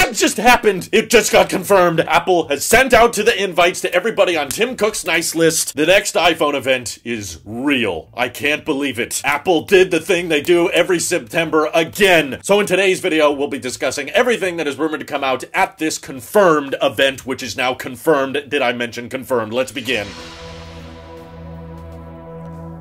What just happened? It just got confirmed. Apple has sent out to the invites to everybody on Tim Cook's nice list. The next iPhone event is real. I can't believe it. Apple did the thing they do every September again. So in today's video, we'll be discussing everything that is rumored to come out at this confirmed event, which is now confirmed. Did I mention confirmed? Let's begin.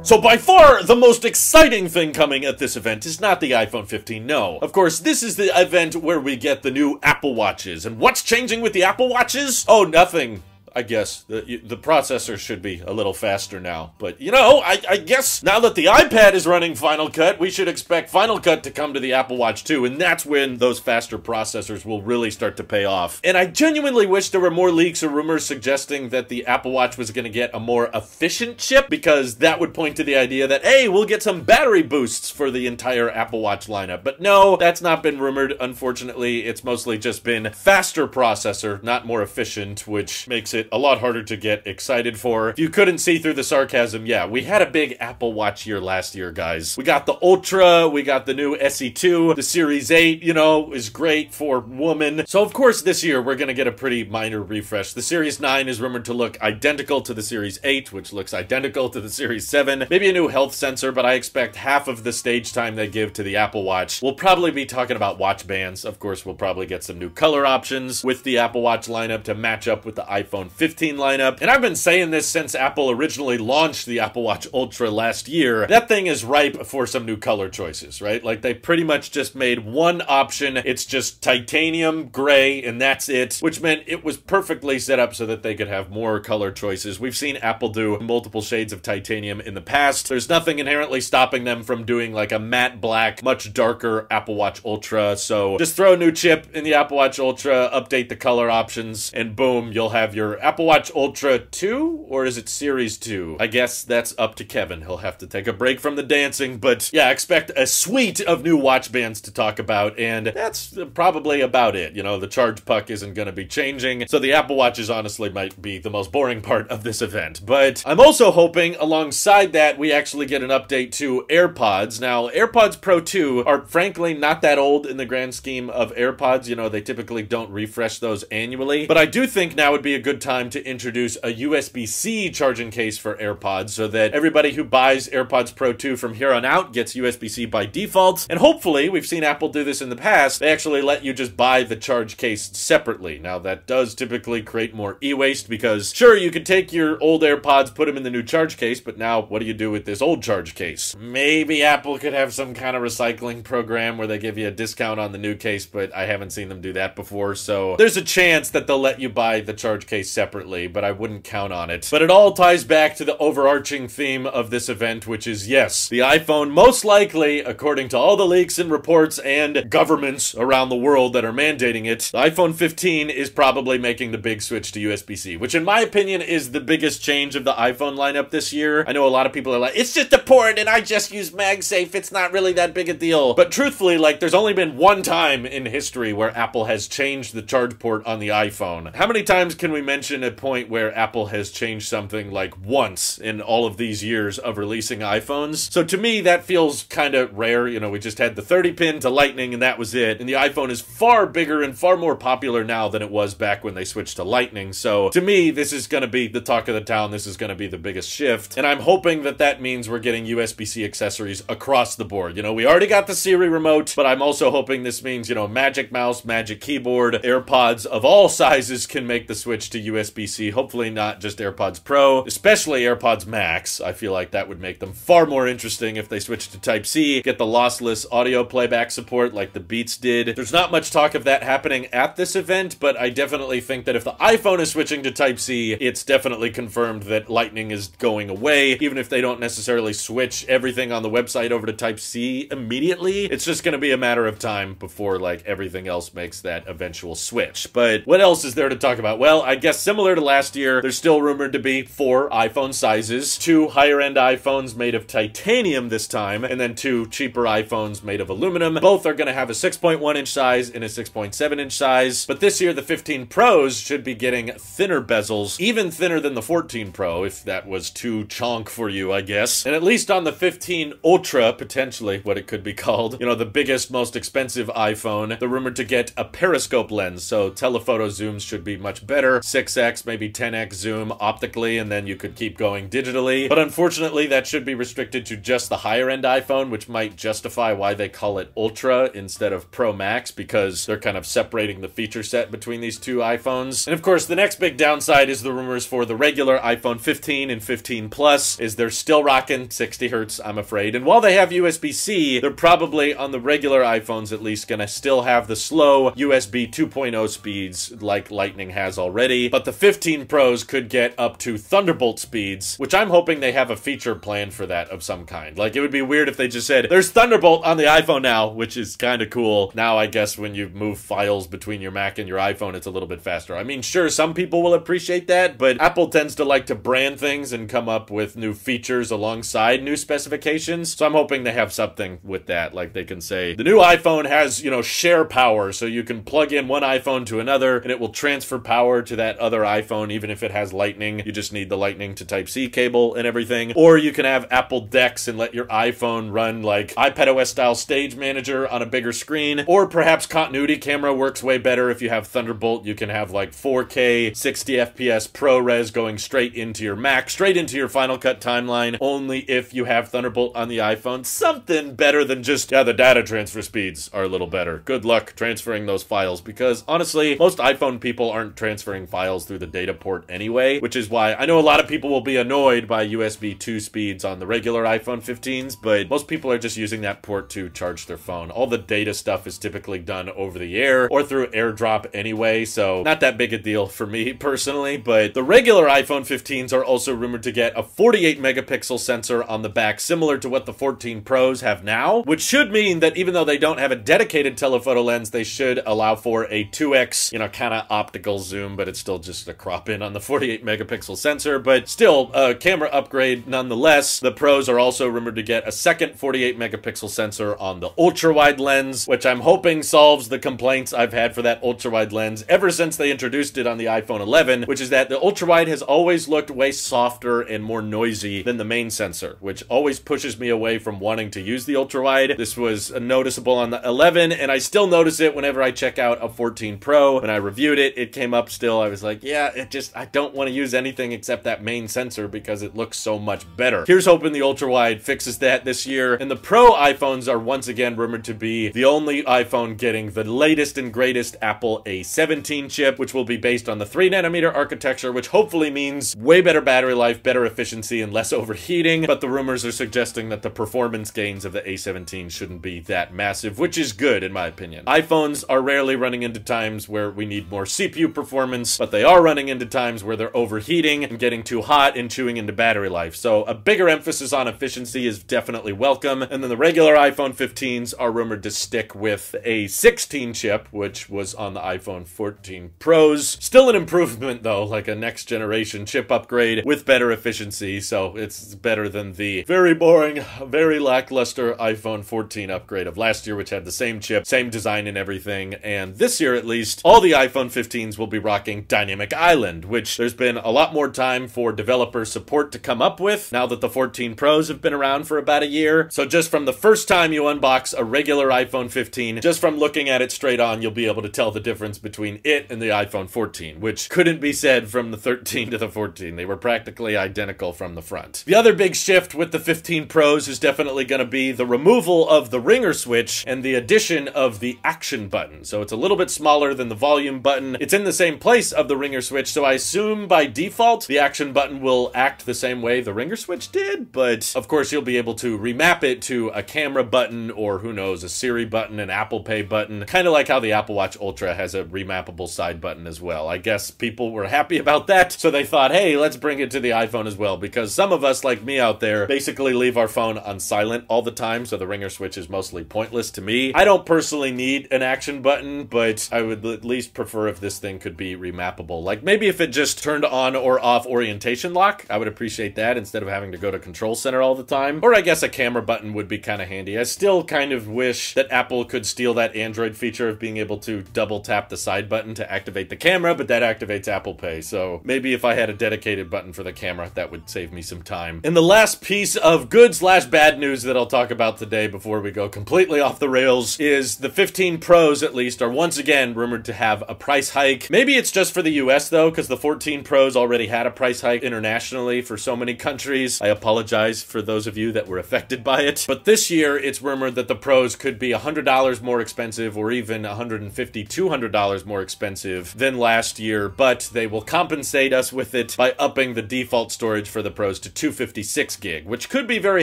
So by far, the most exciting thing coming at this event is not the iPhone 15, no. Of course, this is the event where we get the new Apple Watches. And what's changing with the Apple Watches? Oh, nothing. I guess the processor should be a little faster now. But, you know, I guess now that the iPad is running Final Cut, we should expect Final Cut to come to the Apple Watch too, and that's when those faster processors will really start to pay off. And I genuinely wish there were more leaks or rumors suggesting that the Apple Watch was going to get a more efficient chip, because that would point to the idea that, hey, we'll get some battery boosts for the entire Apple Watch lineup. But no, that's not been rumored, unfortunately. It's mostly just been faster processor, not more efficient, which makes it a lot harder to get excited for. If you couldn't see through the sarcasm, yeah, we had a big Apple Watch year last year, guys. We got the Ultra, we got the new SE2, the Series 8, you know, is great for woman. So of course this year we're gonna get a pretty minor refresh. The Series 9 is rumored to look identical to the Series 8, which looks identical to the Series 7. Maybe a new health sensor, but I expect half of the stage time they give to the Apple Watch. We'll probably be talking about watch bands. Of course, we'll probably get some new color options with the Apple Watch lineup to match up with the iPhone 15 lineup. And I've been saying this since Apple originally launched the Apple Watch Ultra last year. That thing is ripe for some new color choices, right? Like, they pretty much just made one option. It's just titanium gray, and that's it, which meant it was perfectly set up so that they could have more color choices. We've seen Apple do multiple shades of titanium in the past. There's nothing inherently stopping them from doing like a matte black, much darker Apple Watch Ultra. So just throw a new chip in the Apple Watch Ultra, update the color options, and boom, you'll have your Apple Watch Ultra 2, or is it Series 2? I guess that's up to Kevin. He'll have to take a break from the dancing, but yeah, expect a suite of new watch bands to talk about, and that's probably about it. You know, the charge puck isn't going to be changing, so the Apple Watches honestly might be the most boring part of this event. But I'm also hoping alongside that we actually get an update to AirPods. Now, AirPods Pro 2 are frankly not that old in the grand scheme of AirPods. You know, they typically don't refresh those annually, but I do think now would be a good time to introduce a USB-C charging case for AirPods so that everybody who buys AirPods Pro 2 from here on out gets USB-C by default. And hopefully, we've seen Apple do this in the past, they actually let you just buy the charge case separately. Now, that does typically create more e-waste because, sure, you could take your old AirPods, put them in the new charge case, but now what do you do with this old charge case? Maybe Apple could have some kind of recycling program where they give you a discount on the new case, but I haven't seen them do that before, so there's a chance that they'll let you buy the charge case separately, but I wouldn't count on it. But it all ties back to the overarching theme of this event, which is, yes, the iPhone most likely, according to all the leaks and reports and governments around the world that are mandating it, the iPhone 15 is probably making the big switch to USB-C, which in my opinion is the biggest change of the iPhone lineup this year. I know a lot of people are like, it's just a port and I just use MagSafe, it's not really that big a deal. But truthfully, like, there's only been one time in history where Apple has changed the charge port on the iPhone. How many times can we mention a point where Apple has changed something like once in all of these years of releasing iPhones? So to me, that feels kind of rare. You know, we just had the 30 pin to Lightning and that was it. And the iPhone is far bigger and far more popular now than it was back when they switched to Lightning. So to me, this is going to be the talk of the town. This is going to be the biggest shift. And I'm hoping that that means we're getting USB-C accessories across the board. You know, we already got the Siri remote, but I'm also hoping this means, you know, Magic Mouse, Magic Keyboard, AirPods of all sizes can make the switch to USB-C. Hopefully not just AirPods Pro, especially AirPods Max. I feel like that would make them far more interesting if they switch to Type-C, get the lossless audio playback support like the Beats did. There's not much talk of that happening at this event, but I definitely think that if the iPhone is switching to Type-C, it's definitely confirmed that Lightning is going away. Even if they don't necessarily switch everything on the website over to Type-C immediately, it's just going to be a matter of time before, like, everything else makes that eventual switch. But what else is there to talk about? Well, I guess similar to last year, there's still rumored to be 4 iPhone sizes, 2 higher-end iPhones made of titanium this time, and then 2 cheaper iPhones made of aluminum. Both are going to have a 6.1-inch size and a 6.7-inch size, but this year the 15 Pros should be getting thinner bezels, even thinner than the 14 Pro, if that was too chonk for you, I guess. And at least on the 15 Ultra, potentially what it could be called, you know, the biggest, most expensive iPhone, they're rumored to get a periscope lens, so telephoto zooms should be much better. 6x, maybe 10x zoom optically, and then you could keep going digitally. But unfortunately, that should be restricted to just the higher-end iPhone, which might justify why they call it Ultra instead of Pro Max, because they're kind of separating the feature set between these two iPhones. And of course, the next big downside is the rumors for the regular iPhone 15 and 15 Plus is they're still rocking 60 hertz, I'm afraid. And while they have USB-C, they're probably, on the regular iPhones at least, gonna still have the slow USB 2.0 speeds like Lightning has already. But the 15 Pros could get up to Thunderbolt speeds, which I'm hoping they have a feature plan for that of some kind. Like, it would be weird if they just said, there's Thunderbolt on the iPhone now, which is kind of cool. Now, I guess when you move files between your Mac and your iPhone, it's a little bit faster. I mean, sure, some people will appreciate that, but Apple tends to like to brand things and come up with new features alongside new specifications. So I'm hoping they have something with that. Like, they can say, the new iPhone has, you know, share power, so you can plug in one iPhone to another, and it will transfer power to that other iPhone, even if it has Lightning. You just need the Lightning to Type-C cable and everything. Or you can have Apple Dex and let your iPhone run, like, iPadOS-style Stage Manager on a bigger screen. Or perhaps continuity camera works way better if you have Thunderbolt. You can have, like, 4K, 60 FPS ProRes going straight into your Mac, straight into your Final Cut timeline, only if you have Thunderbolt on the iPhone. Something better than just, yeah, the data transfer speeds are a little better. Good luck transferring those files, because honestly, most iPhone people aren't transferring files through the data port anyway, which is why I know a lot of people will be annoyed by USB 2 speeds on the regular iPhone 15s, but most people are just using that port to charge their phone. All the data stuff is typically done over the air or through AirDrop anyway, so not that big a deal for me personally. But the regular iPhone 15s are also rumored to get a 48 megapixel sensor on the back, similar to what the 14 Pros have now, which should mean that even though they don't have a dedicated telephoto lens, they should allow for a 2x, you know, kind of optical zoom, but it's still just a crop in on the 48 megapixel sensor, but still a camera upgrade nonetheless. The Pros are also rumored to get a second 48 megapixel sensor on the ultra-wide lens, which I'm hoping solves the complaints I've had for that ultra-wide lens ever since they introduced it on the iPhone 11, which is that the ultra-wide has always looked way softer and more noisy than the main sensor, which always pushes me away from wanting to use the ultra-wide. This was noticeable on the 11, and I still notice it whenever I check out a 14 Pro. When I reviewed it, it came up still. I was like, yeah, I don't want to use anything except that main sensor because it looks so much better. Here's hoping the ultra-wide fixes that this year. And the Pro iPhones are once again rumored to be the only iPhone getting the latest and greatest Apple A17 chip, which will be based on the 3nm architecture, which hopefully means way better battery life, better efficiency, and less overheating. But the rumors are suggesting that the performance gains of the A17 shouldn't be that massive, which is good in my opinion. iPhones are rarely running into times where we need more CPU performance, but they are running into times where they're overheating and getting too hot and chewing into battery life. So a bigger emphasis on efficiency is definitely welcome. And then the regular iPhone 15s are rumored to stick with a 16 chip, which was on the iPhone 14 Pros. Still an improvement though, like a next generation chip upgrade with better efficiency. So it's better than the very boring, very lackluster iPhone 14 upgrade of last year, which had the same chip, same design and everything. And this year at least, all the iPhone 15s will be rocking Dynamic Island, which there's been a lot more time for developer support to come up with now that the 14 Pros have been around for about a year. So just from the first time you unbox a regular iPhone 15, just from looking at it straight on, you'll be able to tell the difference between it and the iPhone 14, which couldn't be said from the 13 to the 14. They were practically identical from the front. The other big shift with the 15 Pros is definitely going to be the removal of the ringer switch and the addition of the action button. So it's a little bit smaller than the volume button. It's in the same place of the ringer switch, so I assume by default the action button will act the same way the ringer switch did, but of course you'll be able to remap it to a camera button or who knows, a Siri button, an Apple Pay button, kind of like how the Apple Watch Ultra has a remappable side button as well. I guess people were happy about that, so they thought, hey, let's bring it to the iPhone as well, because some of us, like me out there, basically leave our phone on silent all the time, so the ringer switch is mostly pointless to me. I don't personally need an action button, but I would at least prefer if this thing could be remappable Apple. Like, maybe if it just turned on or off orientation lock, I would appreciate that instead of having to go to Control Center all the time. Or I guess a camera button would be kind of handy. I still kind of wish that Apple could steal that Android feature of being able to double tap the side button to activate the camera, but that activates Apple Pay. So maybe if I had a dedicated button for the camera, that would save me some time. And the last piece of good/bad news that I'll talk about today before we go completely off the rails is the 15 Pros, at least, are once again rumored to have a price hike. Maybe it's just for the US though, because the 14 Pros already had a price hike internationally for so many countries. I apologize for those of you that were affected by it. But this year, it's rumored that the Pros could be $100 more expensive or even $150, $200 more expensive than last year, but they will compensate us with it by upping the default storage for the Pros to 256 gig, which could be very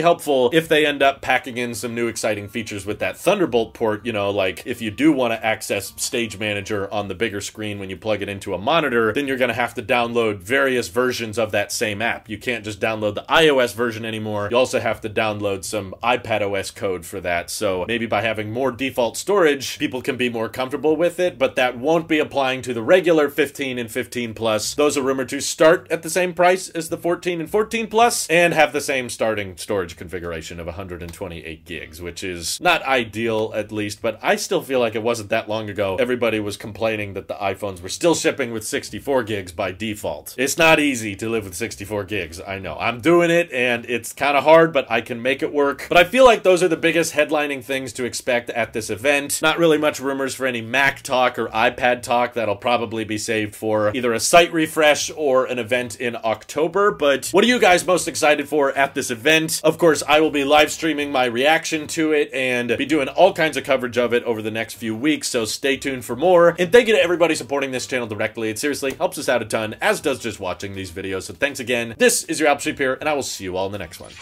helpful if they end up packing in some new exciting features with that Thunderbolt port, you know, like if you do want to access Stage Manager on the bigger screen when you plug it into a monitor, then you're going to have to download various versions of that same app. You can't just download the iOS version anymore. You also have to download some iPadOS code for that. So maybe by having more default storage, people can be more comfortable with it, but that won't be applying to the regular 15 and 15 Plus. Those are rumored to start at the same price as the 14 and 14 Plus and have the same starting storage configuration of 128 gigs, which is not ideal at least, but I still feel like it wasn't that long ago everybody was complaining that the iPhones were still shipping with 64 gigs by default. It's not easy to live with 64 gigs, I know. I'm doing it and it's kind of hard, but I can make it work. But I feel like those are the biggest headlining things to expect at this event. Not really much rumors for any Mac talk or iPad talk. That'll probably be saved for either a site refresh or an event in October. But what are you guys most excited for at this event? Of course, I will be live streaming my reaction to it and be doing all kinds of coverage of it over the next few weeks, so stay tuned for more. And thank you to everybody supporting this channel directly. It seriously helps us out a ton, as does just watching these videos. So thanks again. This is your Apple Sheep here, and I will see you all in the next one.